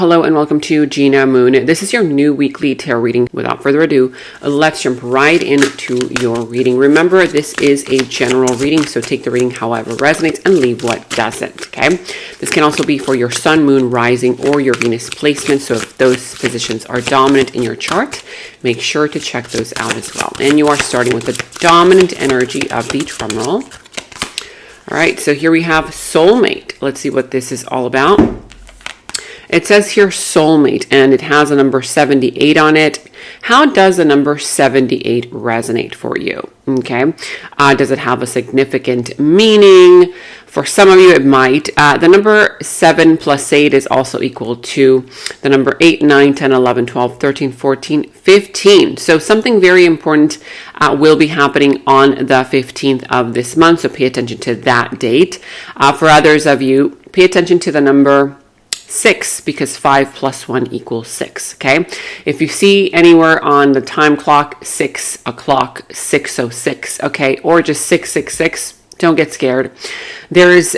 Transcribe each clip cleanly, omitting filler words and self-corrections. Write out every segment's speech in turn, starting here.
Hello and welcome to Gena Moon. This is your new weekly tarot reading. Without further ado, let's jump right into your reading. Remember, this is a general reading, so take the reading however resonates and leave what doesn't, okay? This can also be for your sun, moon, rising, or your Venus placement. So if those positions are dominant in your chart, make sure to check those out as well. And you are starting with the dominant energy of the drum roll. All right, so here we have Soulmate. Let's see what this is all about. It says here Soulmate, and it has a number 78 on it. How does the number 78 resonate for you? Okay. Does it have a significant meaning? For some of you, it might. The number 7 plus 8 is also equal to the number 8, 9, 10, 11, 12, 13, 14, 15. So something very important will be happening on the 15th of this month. So pay attention to that date. For others of you, pay attention to the number 6, because 5 plus 1 equals 6, okay? If you see anywhere on the time clock, 6 o'clock, 6:06, okay, or just 666, don't get scared. There's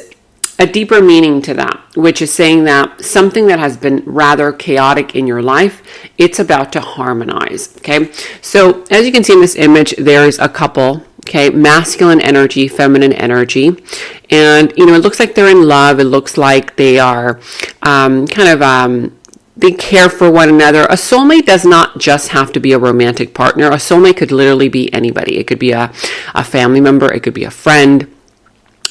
a deeper meaning to that, which is saying that something that has been rather chaotic in your life, it's about to harmonize, okay? So as you can see in this image, there's a couple, okay, masculine energy, feminine energy, and it looks like they're in love. It looks like they are they care for one another. A soulmate does not just have to be a romantic partner. A soulmate could literally be anybody. It could be a family member. It could be a friend.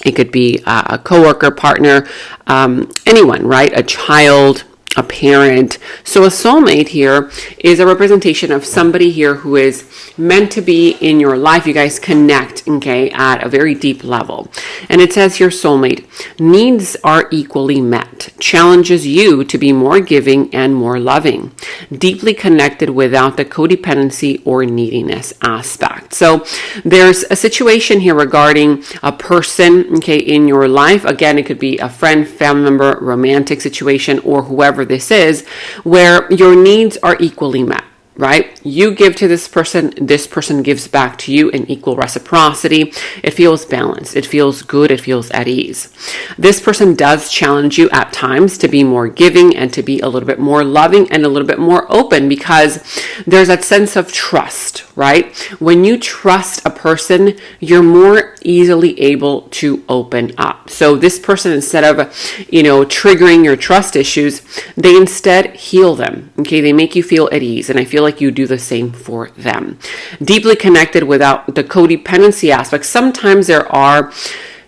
It could be a coworker, partner, anyone, right? A child, a parent. So a soulmate here is a representation of somebody here who is meant to be in your life. You guys connect, okay, at a very deep level. And it says here, soulmate, needs are equally met, challenges you to be more giving and more loving, deeply connected without the codependency or neediness aspect. So there's a situation here regarding a person, okay, in your life. Again, it could be a friend, family member, romantic situation, or whoever this is, where your needs are equally met, right? You give to this person gives back to you in equal reciprocity. It feels balanced. It feels good. It feels at ease. This person does challenge you at times to be more giving and to be a little bit more loving and a little bit more open, because there's that sense of trust, right? When you trust a person, you're more easily able to open up. So this person, instead of, triggering your trust issues, they instead heal them. Okay. They make you feel at ease. And I feel like you do the same for them. Deeply connected without the codependency aspect. Sometimes there are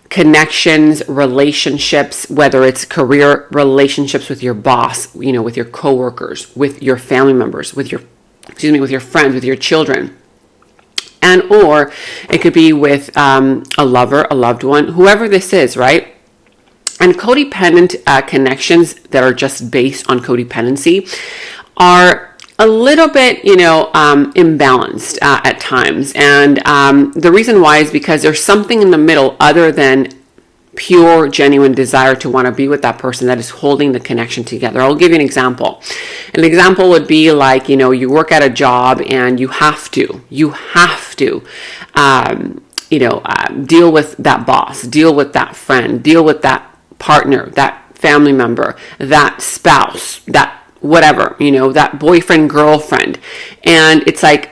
connections, relationships, whether it's career relationships with your boss, with your coworkers, with your family members, with your friends, with your children. And or it could be with a lover, a loved one, whoever this is, right? And codependent connections that are just based on codependency are a little bit, imbalanced at times. And the reason why is because there's something in the middle other than pure, genuine desire to want to be with that person that is holding the connection together. I'll give you an example. An example would be like, you work at a job and you have to, deal with that boss, deal with that friend, deal with that partner, that family member, that spouse, that whatever, that boyfriend, girlfriend. And it's like,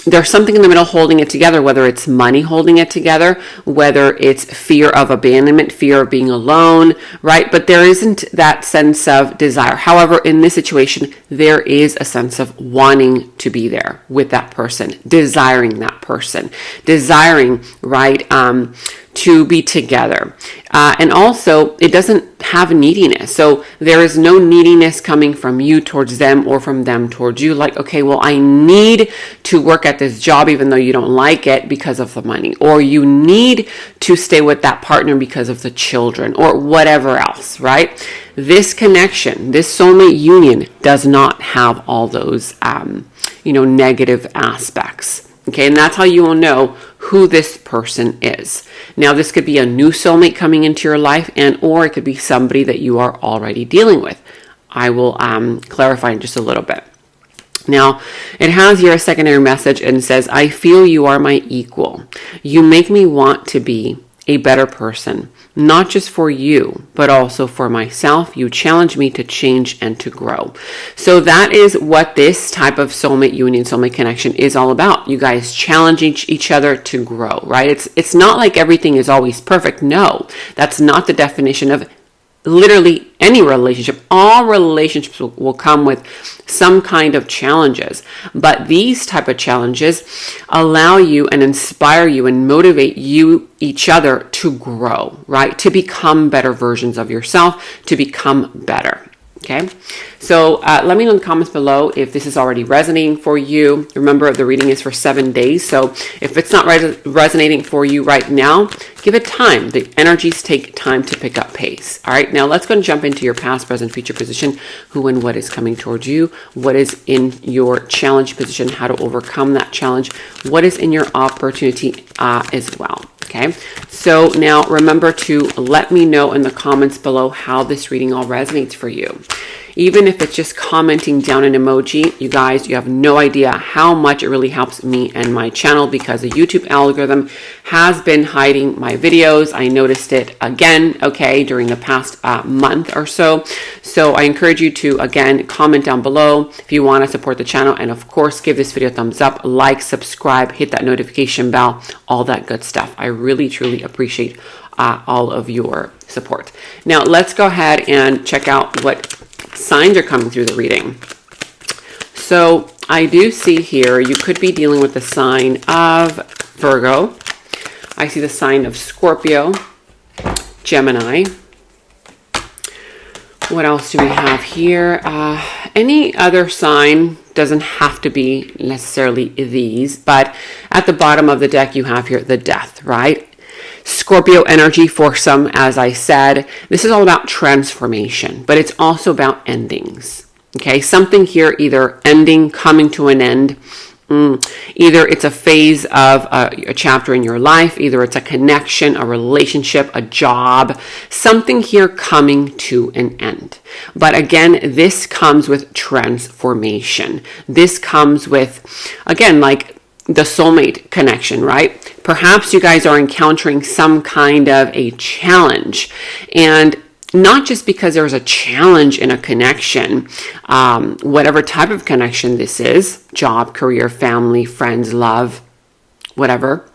there's something in the middle holding it together, whether it's money holding it together, whether it's fear of abandonment, fear of being alone, right? But there isn't that sense of desire. However, in this situation, there is a sense of wanting to be there with that person, desiring that person, desiring, right, to be together. And also, it doesn't have neediness. So there is no neediness coming from you towards them or from them towards you. Like, okay, well, I need to work at this job even though you don't like it because of the money. Or you need to stay with that partner because of the children or whatever else, right? This connection, this soulmate union does not have all those, negative aspects. Okay, and that's how you will know who this person is. Now, this could be a new soulmate coming into your life, or it could be somebody that you are already dealing with. I will clarify in just a little bit. Now, it has here a secondary message and says, I feel you are my equal. You make me want to be a better person, not just for you, but also for myself. You challenge me to change and to grow. So that is what this type of soulmate union, soulmate connection is all about. You guys challenge each other to grow, right? It's not like everything is always perfect. No, that's not the definition of literally any relationship. All relationships will come with some kind of challenges, but these type of challenges allow you and inspire you and motivate you each other to grow, right? To become better versions of yourself, to become better. Okay, so let me know in the comments below if this is already resonating for you. Remember, the reading is for 7 days. So if it's not resonating for you right now, give it time. The energies take time to pick up pace. All right, now let's go and jump into your past, present, future position. Who and what is coming towards you? What is in your challenge position? How to overcome that challenge? What is in your opportunity as well? Okay, so now remember to let me know in the comments below how this reading all resonates for you. Even if it's just commenting down an emoji, you guys, you have no idea how much it really helps me and my channel, because the YouTube algorithm has been hiding my videos. I noticed it again, okay, during the past month or so. So I encourage you to, again, comment down below if you want to support the channel. And of course, give this video a thumbs up, like, subscribe, hit that notification bell, all that good stuff. I really, truly appreciate all of your support. Now, let's go ahead and check out what signs are coming through the reading. So I do see here you could be dealing with the sign of Virgo. I see the sign of Scorpio, Gemini. What else do we have here? Any other sign, doesn't have to be necessarily these, but at the bottom of the deck you have here the Death, right? Scorpio energy for some, as I said. This is all about transformation, but it's also about endings. Okay, something here either ending, coming to an end. Either it's a phase of a chapter in your life, either it's a connection, a relationship, a job, something here coming to an end. But again, this comes with transformation. This comes with, again, like the soulmate connection, right? Perhaps you guys are encountering some kind of a challenge, and not just because there's a challenge in a connection, whatever type of connection this is, job, career, family, friends, love, whatever,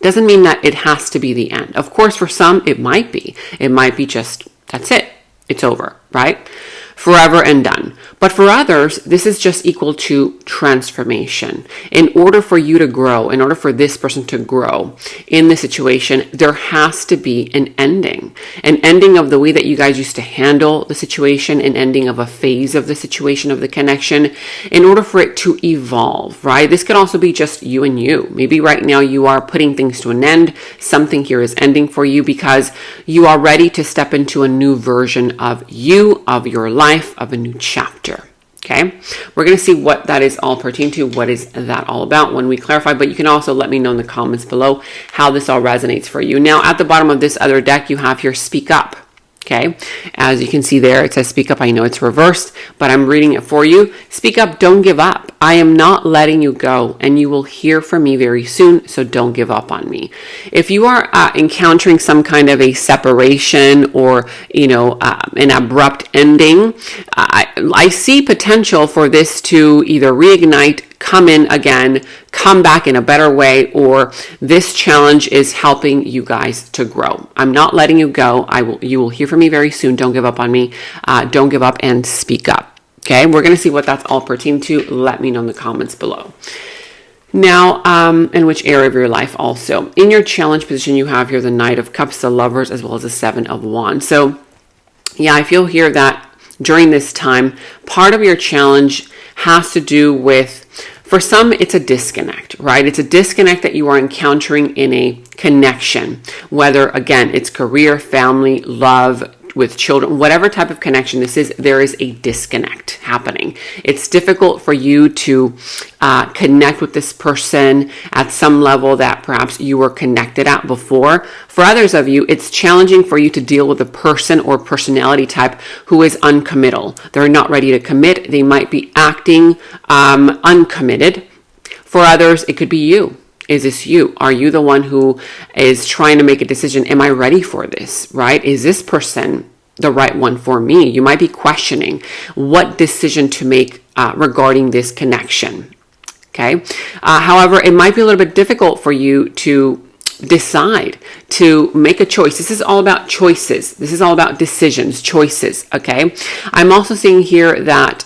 doesn't mean that it has to be the end. Of course, for some, it might be. It might be just, that's it. It's over, right? Forever and done. But for others, this is just equal to transformation. In order for you to grow, in order for this person to grow in the situation, there has to be an ending of the way that you guys used to handle the situation, an ending of a phase of the situation, of the connection, in order for it to evolve, right? This could also be just you and you. Maybe right now you are putting things to an end. Something here is ending for you because you are ready to step into a new version of you, of your life, of a new chapter. Okay, we're going to see what that is all pertaining to. What is that all about when we clarify? But you can also let me know in the comments below how this all resonates for you. Now, at the bottom of this other deck, you have here Speak Up. Okay, as you can see there, it says speak up. I know it's reversed, but I'm reading it for you. Speak up, don't give up. I am not letting you go, and you will hear from me very soon, so don't give up on me. If you are encountering some kind of a separation or, an abrupt ending, I see potential for this to either reignite, come in again, come back in a better way, or this challenge is helping you guys to grow. I'm not letting you go. You will hear from me very soon. Don't give up on me. Don't give up and speak up. Okay, we're going to see what that's all pertaining to. Let me know in the comments below. Now, in which area of your life also. In your challenge position, you have here the Knight of Cups, the Lovers, as well as the Seven of Wands. So, yeah, I feel here that during this time, part of your challenge has to do with, for some, it's a disconnect, right? It's a disconnect that you are encountering in a connection, whether, again, it's career, family, love, with children, whatever type of connection this is, there is a disconnect happening. It's difficult for you to connect with this person at some level that perhaps you were connected at before. For others of you, it's challenging for you to deal with a person or personality type who is uncommittal. They're not ready to commit. They might be acting uncommitted. For others, it could be you. Is this you? Are you the one who is trying to make a decision? Am I ready for this, right? Is this person the right one for me? You might be questioning what decision to make regarding this connection. Okay. However, it might be a little bit difficult for you to decide, to make a choice. This is all about choices. This is all about decisions, choices. Okay. I'm also seeing here that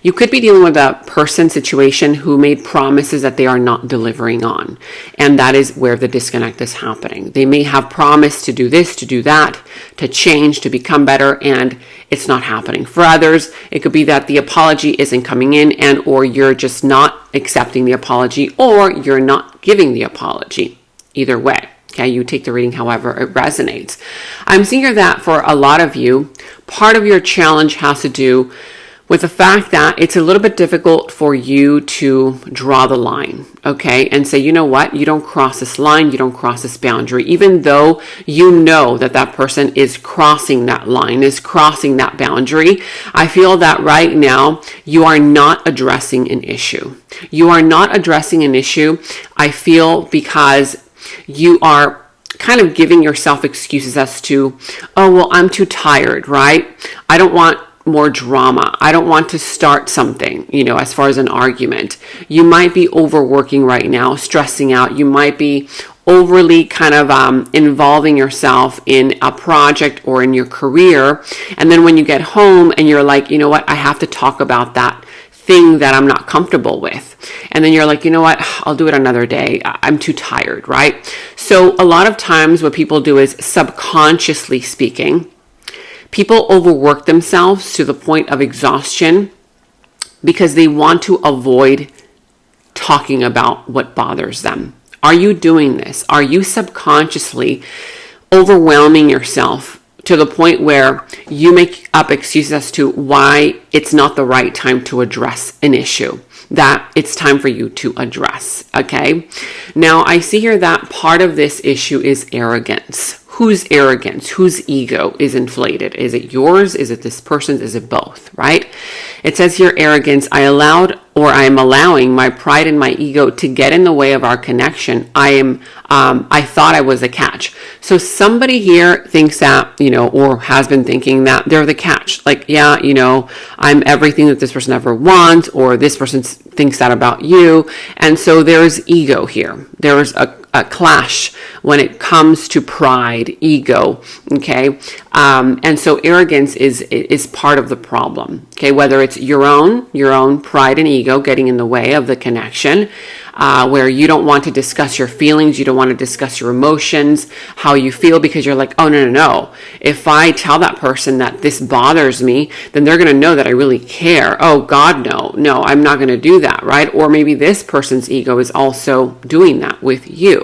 you could be dealing with a person, situation who made promises that they are not delivering on. And that is where the disconnect is happening. They may have promised to do this, to do that, to change, to become better, and it's not happening. For others, it could be that the apology isn't coming in, and or you're just not accepting the apology, or you're not giving the apology. Either way. Okay, you take the reading however it resonates. I'm seeing here that for a lot of you, part of your challenge has to do with the fact that it's a little bit difficult for you to draw the line, okay, and say, you know what, you don't cross this line, you don't cross this boundary, even though you know that that person is crossing that line, is crossing that boundary. I feel that right now you are not addressing an issue. You are not addressing an issue, I feel, because you are kind of giving yourself excuses as to, oh, well, I'm too tired, right? I don't want more drama. I don't want to start something, as far as an argument. You might be overworking right now, stressing out. You might be overly kind of involving yourself in a project or in your career. And then when you get home and you're like, you know what, I have to talk about that thing that I'm not comfortable with. And then you're like, you know what, I'll do it another day. I'm too tired, right? So a lot of times what people do is, subconsciously speaking, people overwork themselves to the point of exhaustion because they want to avoid talking about what bothers them. Are you doing this? Are you subconsciously overwhelming yourself to the point where you make up excuses as to why it's not the right time to address an issue that it's time for you to address? Okay. Now I see here that part of this issue is arrogance. Whose arrogance, whose ego is inflated? Is it yours? Is it this person's? Is it both, right? It says here, arrogance, I am allowing my pride and my ego to get in the way of our connection. I thought I was a catch. So somebody here thinks that, or has been thinking that they're the catch. Like, yeah, I'm everything that this person ever wants, or this person thinks that about you. And so there's ego here. There's a clash when it comes to pride, ego, okay? And so arrogance is part of the problem, okay? Whether it's your own pride and ego getting in the way of the connection, where you don't want to discuss your feelings, you don't want to discuss your emotions, how you feel, because you're like, oh, no. If I tell that person that this bothers me, then they're going to know that I really care. Oh, God, no, I'm not going to do that, right? Or maybe this person's ego is also doing that with you.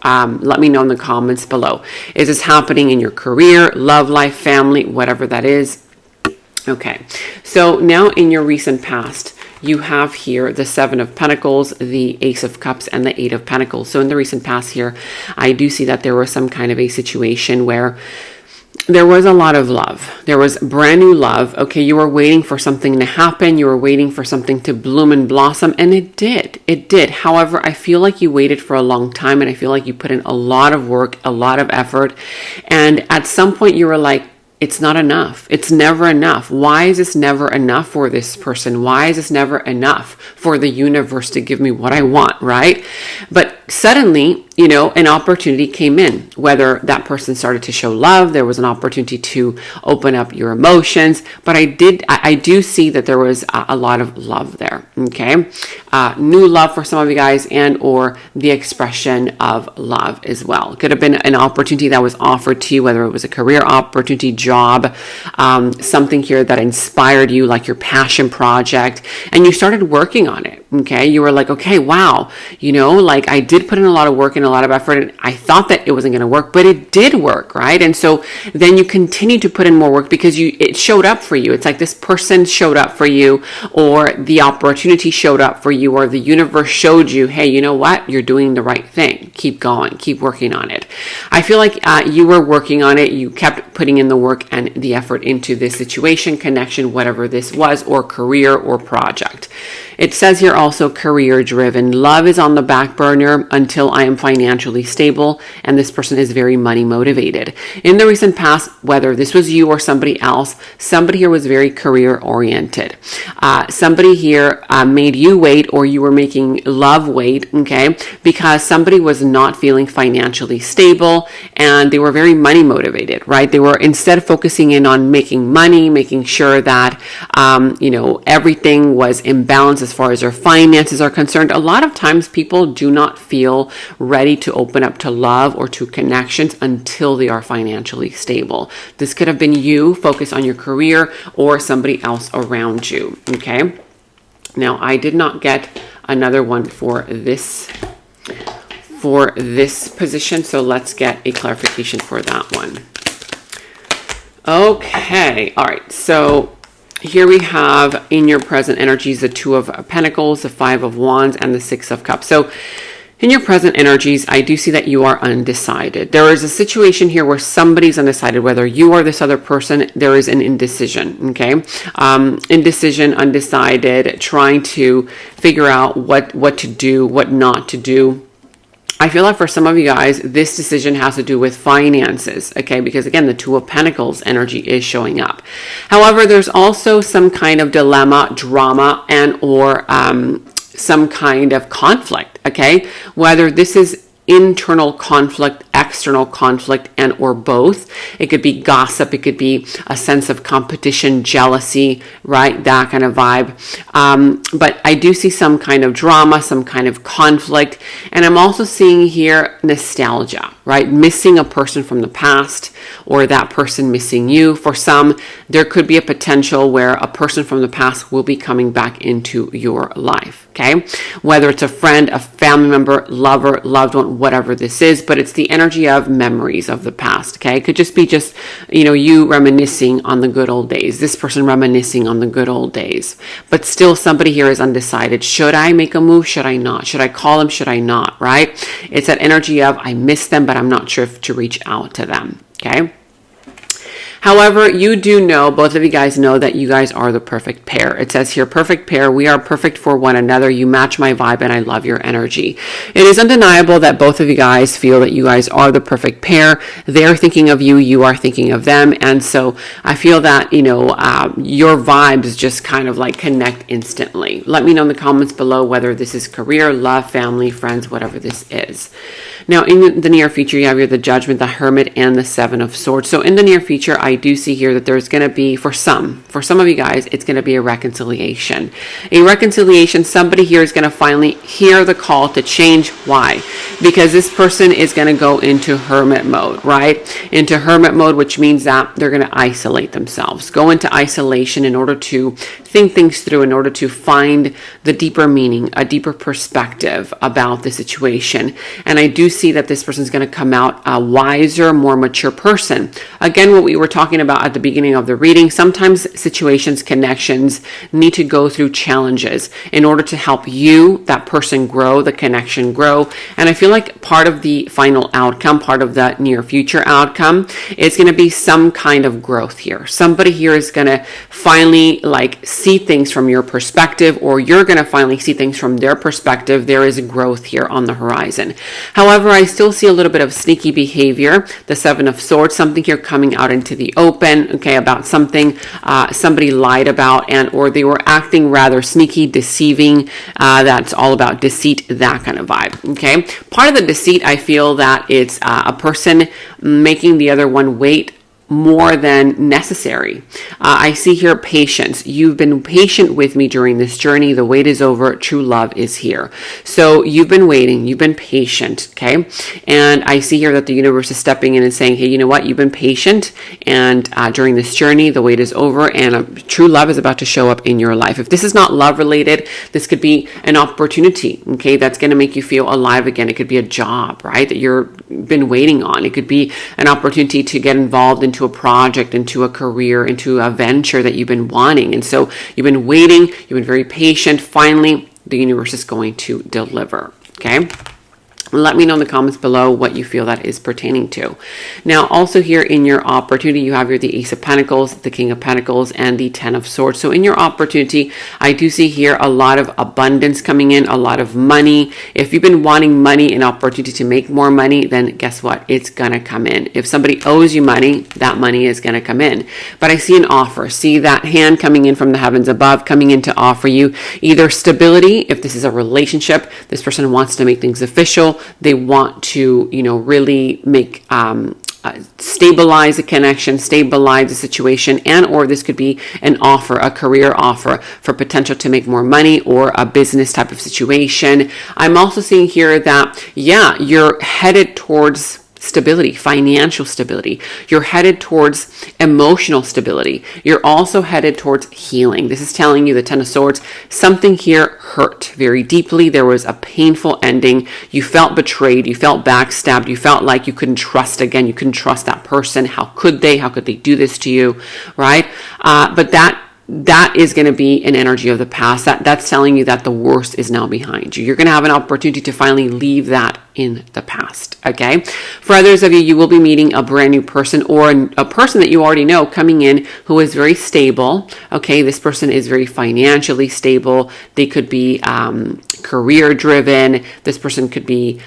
Let me know in the comments below. Is this happening in your career, love life, family, whatever that is? Okay, so now in your recent past, you have here the Seven of Pentacles, the Ace of Cups, and the Eight of Pentacles. So in the recent past here, I do see that there was some kind of a situation where there was a lot of love. There was brand new love. Okay, you were waiting for something to happen. You were waiting for something to bloom and blossom, and it did. It did. However, I feel like you waited for a long time, and I feel like you put in a lot of work, a lot of effort, and at some point you were like, it's not enough. It's never enough. Why is this never enough for this person? Why is this never enough for the universe to give me what I want, right? But suddenly, an opportunity came in, whether that person started to show love, there was an opportunity to open up your emotions, but I do see that there was a lot of love there, okay? New love for some of you guys, and or the expression of love as well. It could have been an opportunity that was offered to you, whether it was a career opportunity, job, something here that inspired you, like your passion project, and you started working on it, okay? You were like, okay, wow, like I did put in a lot of work and a lot of effort, and I thought that it wasn't going to work, but it did work, right? And so then you continue to put in more work because it showed up for you. It's like this person showed up for you, or the opportunity showed up for you, or the universe showed you, hey, you know what? You're doing the right thing. Keep going. Keep working on it. I feel like you were working on it. You kept putting in the work and the effort into this situation, connection, whatever this was, or career or project. It says here also career driven. Love is on the back burner until I am financially stable, and this person is very money motivated. In the recent past, whether this was you or somebody else, somebody here was very career oriented. Somebody here made you wait, or you were making love wait, okay, because somebody was not feeling financially stable and they were very money motivated, right? They were, instead of focusing in on making money, making sure that everything was in balance as far as their finances are concerned. A lot of times people do not feel ready to open up to love or to connections until they are financially stable. This could have been you, focus on your career, or somebody else around you, okay? Now, I did not get another one for this position, so let's get a clarification for that one. Okay, all right, so here we have in your present energies the Two of Pentacles, the Five of Wands, and the Six of Cups. So in your present energies, I do see that you are undecided. There is a situation here where somebody's undecided, whether you or this other person. There is an indecision, okay? Indecision, undecided, trying to figure out what to do, what not to do. I feel like for some of you guys, this decision has to do with finances, okay? Because again, the Two of Pentacles energy is showing up. However, there's also some kind of dilemma, drama, and or some kind of conflict, okay? Whether this is internal conflict, external conflict, and or both. It could be gossip, it could be a sense of competition, jealousy, right? That kind of vibe. But I do see some kind of drama, some kind of conflict. And I'm also seeing here nostalgia, right? Missing a person from the past, or that person missing you. For some, there could be a potential where a person from the past will be coming back into your life, okay? Whether it's a friend, a family member, lover, loved one, whatever this is, but it's the energy of memories of the past, okay? It could just be you reminiscing on the good old days, this person reminiscing on the good old days. But still, somebody here is undecided. Should I make a move? Should I not? Should I call them? Should I not, right? It's that energy of I miss them, but I'm not sure if to reach out to them, okay? However, you do know, both of you guys know that you guys are the perfect pair. It says here, perfect pair. We are perfect for one another. You match my vibe and I love your energy. It is undeniable that both of you guys feel that you guys are the perfect pair. They're thinking of you. You are thinking of them. And so I feel that, your vibes just kind of like connect instantly. Let me know in the comments below whether this is career, love, family, friends, whatever this is. Now, in the near future, you have here the Judgment, the Hermit, and the Seven of Swords. So in the near future, I do see here that there's going to be, for some of you guys, it's going to be a reconciliation. A reconciliation, somebody here is going to finally hear the call to change. Why? Because this person is going to go into hermit mode, right? Into hermit mode, which means that they're going to isolate themselves, go into isolation in order to think things through, in order to find the deeper meaning, a deeper perspective about the situation. And I do see that this person is going to come out a wiser, more mature person. Again, what we were talking about at the beginning of the reading, sometimes situations, connections need to go through challenges in order to help you, that person, grow, the connection grow. And I feel like part of the final outcome, part of the near future outcome, is going to be some kind of growth here. Somebody here is going to finally see things from your perspective, or you're going to finally see things from their perspective. There is growth here on the horizon. However, I still see a little bit of sneaky behavior. The Seven of Swords, something here coming out into the open, okay, about something somebody lied about, and or they were acting rather sneaky, deceiving. That's all about deceit, that kind of vibe, okay? Part of the deceit, I feel that it's a person making the other one wait more than necessary. I see here patience. You've been patient with me during this journey. The wait is over. True love is here. So you've been waiting. You've been patient. Okay. And I see here that the universe is stepping in and saying, hey, you know what? You've been patient. And during this journey, the wait is over, and true love is about to show up in your life. If this is not love related, this could be an opportunity. Okay. That's going to make you feel alive again. It could be a job, right? That you've been waiting on. It could be an opportunity to get involved into a project, into a career, into a venture that you've been wanting. And so you've been waiting, you've been very patient. Finally, the universe is going to deliver. Okay. Let me know in the comments below what you feel that is pertaining to. Now, also here in your opportunity, you have here the Ace of Pentacles, the King of Pentacles, and the Ten of Swords. So in your opportunity, I do see here a lot of abundance coming in, a lot of money. If you've been wanting money and opportunity to make more money, then guess what? It's going to come in. If somebody owes you money, that money is going to come in. But I see an offer. See that hand coming in from the heavens above, coming in to offer you either stability. If this is a relationship, this person wants to make things official. They want to, really make, stabilize a connection, stabilize a situation, and or this could be an offer, a career offer for potential to make more money or a business type of situation. I'm also seeing here that, you're headed towards stability, financial stability. You're headed towards emotional stability. You're also headed towards healing. This is telling you, the Ten of Swords, something here hurt very deeply. There was a painful ending. You felt betrayed. You felt backstabbed. You felt like you couldn't trust again. You couldn't trust that person. How could they? How could they do this to you? Right? But that is going to be an energy of the past. That's telling you that the worst is now behind you. You're going to have an opportunity to finally leave that in the past. Okay. For others of you, you will be meeting a brand new person or a person that you already know coming in who is very stable. Okay. This person is very financially stable. They could be career driven. This person could be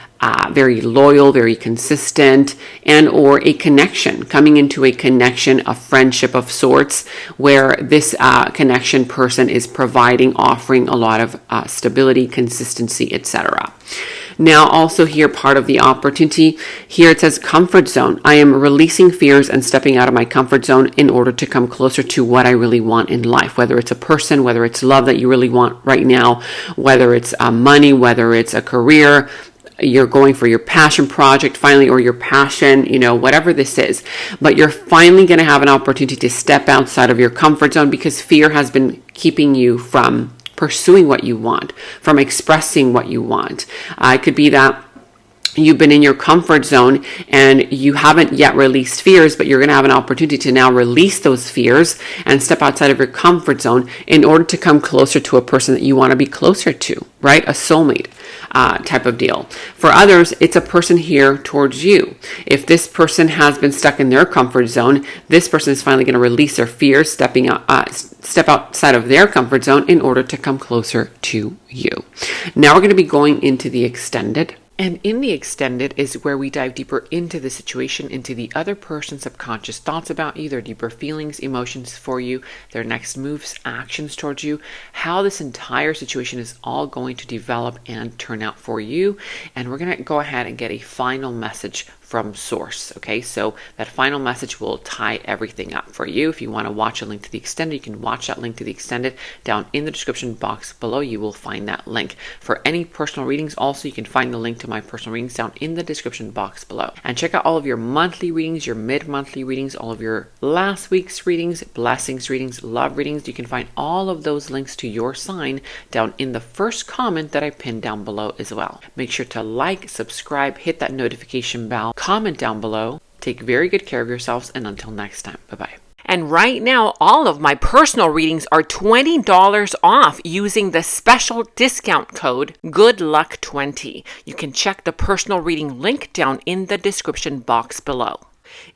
very loyal, very consistent, and or a connection, coming into a connection, a friendship of sorts, where this connection person is providing, offering a lot of stability, consistency, etc. Now, also here, part of the opportunity, here it says comfort zone. I am releasing fears and stepping out of my comfort zone in order to come closer to what I really want in life, whether it's a person, whether it's love that you really want right now, whether it's money, whether it's a career, you're going for your passion project finally, or your passion, whatever this is. But you're finally going to have an opportunity to step outside of your comfort zone because fear has been keeping you from pursuing what you want, from expressing what you want. It could be that you've been in your comfort zone and you haven't yet released fears, but you're going to have an opportunity to now release those fears and step outside of your comfort zone in order to come closer to a person that you want to be closer to, right? A soulmate type of deal. For others, it's a person here towards you. If this person has been stuck in their comfort zone, this person is finally going to release their fears, step outside of their comfort zone in order to come closer to you. Now we're going to be going into the extended. And in the extended is where we dive deeper into the situation, into the other person's subconscious thoughts about you, their deeper feelings, emotions for you, their next moves, actions towards you, how this entire situation is all going to develop and turn out for you. And we're going to go ahead and get a final message from source. Okay, so that final message will tie everything up for you. If you want to watch a link to the extended, you can watch that link to the extended down in the description box below. You will find that link. For any personal readings, also, you can find the link to my personal readings down in the description box below. And check out all of your monthly readings, your mid-monthly readings, all of your last week's readings, blessings readings, love readings. You can find all of those links to your sign down in the first comment that I pinned down below as well. Make sure to like, subscribe, hit that notification bell, comment down below. Take very good care of yourselves, and until next time, bye-bye. And right now, all of my personal readings are $20 off using the special discount code GOODLUCK20. You can check the personal reading link down in the description box below.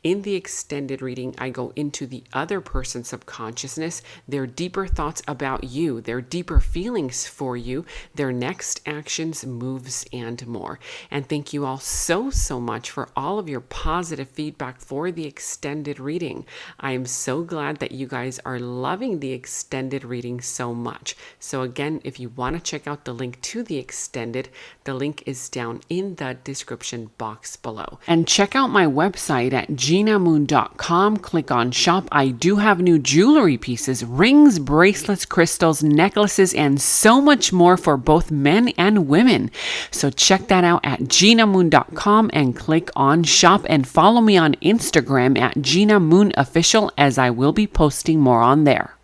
In the extended reading, I go into the other person's subconsciousness, their deeper thoughts about you, their deeper feelings for you, their next actions, moves, and more. And thank you all so much for all of your positive feedback for the extended reading. I am so glad that you guys are loving the extended reading so much. So again, if you want to check out the link to the extended, the link is down in the description box below. And check out my website at genamoon.com. Click on shop. I do have new jewelry pieces, rings, bracelets, crystals, necklaces, and so much more for both men and women. So check that out at genamoon.com and click on shop, and follow me on Instagram at Gena Moon Official, as I will be posting more on there.